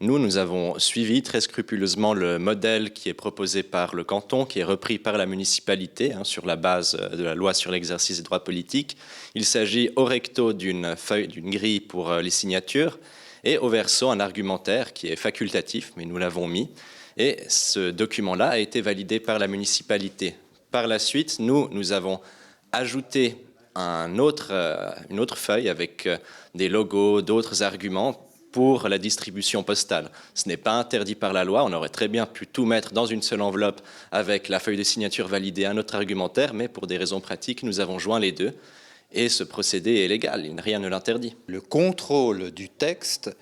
Nous avons suivi très scrupuleusement le modèle qui est proposé par le canton, qui est repris par la municipalité sur la base de la loi sur l'exercice des droits politiques. Il s'agit au recto d'une feuille, d'une grille pour les signatures et au verso un argumentaire qui est facultatif, mais nous l'avons mis. Et ce document-là a été validé par la municipalité. Par la suite, nous avons ajouté une autre feuille avec des logos, d'autres arguments pour la distribution postale. Ce n'est pas interdit par la loi, on aurait très bien pu tout mettre dans une seule enveloppe avec la feuille de signature validée, un autre argumentaire, mais pour des raisons pratiques, nous avons joint les deux et ce procédé est légal, rien ne l'interdit. Le contrôle du texte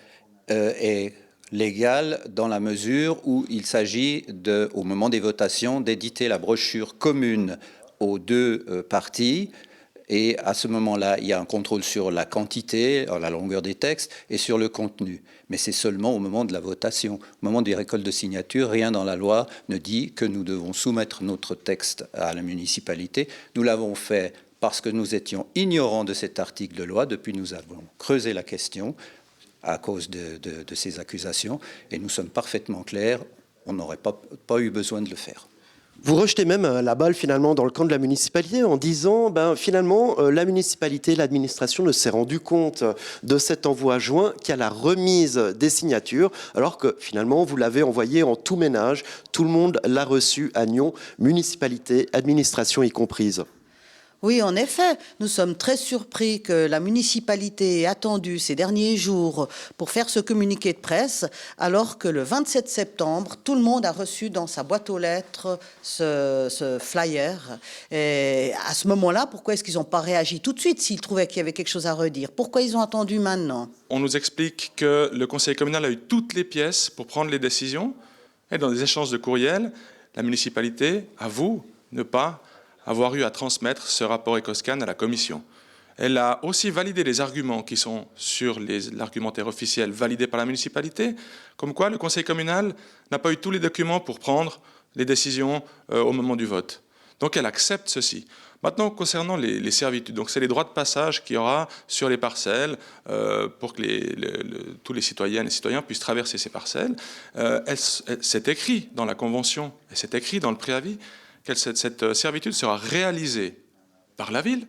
est légal dans la mesure où il s'agit, au moment des votations, d'éditer la brochure commune aux deux parties. Et à ce moment-là, il y a un contrôle sur la quantité, la longueur des textes et sur le contenu. Mais c'est seulement au moment de la votation. Au moment des récoltes de signatures, rien dans la loi ne dit que nous devons soumettre notre texte à la municipalité. Nous l'avons fait parce que nous étions ignorants de cet article de loi. Depuis, nous avons creusé la question à cause de ces accusations. Et nous sommes parfaitement clairs, on n'aurait pas eu besoin de le faire. Vous rejetez même la balle finalement dans le camp de la municipalité en disant finalement la municipalité, l'administration ne s'est rendu compte de cet envoi joint qu'à la remise des signatures, alors que finalement vous l'avez envoyé en tout ménage, tout le monde l'a reçu à Nyon, municipalité, administration y comprise. Oui, en effet, nous sommes très surpris que la municipalité ait attendu ces derniers jours pour faire ce communiqué de presse, alors que le 27 septembre, tout le monde a reçu dans sa boîte aux lettres ce flyer. Et à ce moment-là, pourquoi est-ce qu'ils n'ont pas réagi tout de suite s'ils trouvaient qu'il y avait quelque chose à redire? Pourquoi ils ont attendu maintenant? On nous explique que le conseil communal a eu toutes les pièces pour prendre les décisions, et dans des échanges de courriels, la municipalité avoue ne pas avoir eu à transmettre ce rapport Ecoscan à la commission. Elle a aussi validé les arguments qui sont sur l'argumentaire officiel validé par la municipalité, comme quoi le conseil communal n'a pas eu tous les documents pour prendre les décisions au moment du vote. Donc elle accepte ceci. Maintenant, concernant les servitudes, donc c'est les droits de passage qu'il y aura sur les parcelles pour que tous les citoyennes et citoyens puissent traverser ces parcelles. C'est écrit dans la convention et c'est écrit dans le préavis que cette servitude sera réalisée par la ville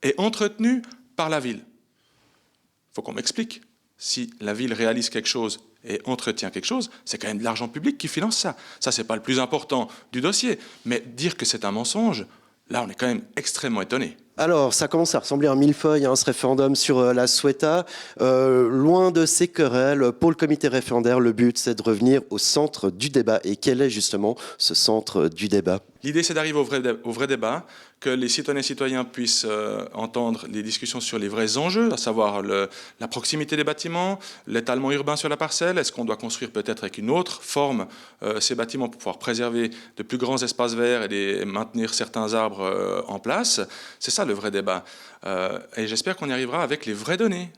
et entretenue par la ville. Il faut qu'on m'explique. Si la ville réalise quelque chose et entretient quelque chose, c'est quand même de l'argent public qui finance ça. Ça, c'est pas le plus important du dossier. Mais dire que c'est un mensonge, là, on est quand même extrêmement étonné. Alors, ça commence à ressembler à un millefeuille, ce référendum sur la Ceuta. Loin de ces querelles, pour le comité référendaire, le but, c'est de revenir au centre du débat. Et quel est justement ce centre du débat? L'idée, c'est d'arriver au vrai débat, que les citoyennes et citoyens puissent entendre les discussions sur les vrais enjeux, à savoir la proximité des bâtiments, l'étalement urbain sur la parcelle. Est-ce qu'on doit construire peut-être avec une autre forme ces bâtiments pour pouvoir préserver de plus grands espaces verts et maintenir certains arbres en place? C'est ça le vrai débat. Et j'espère qu'on y arrivera avec les vraies données.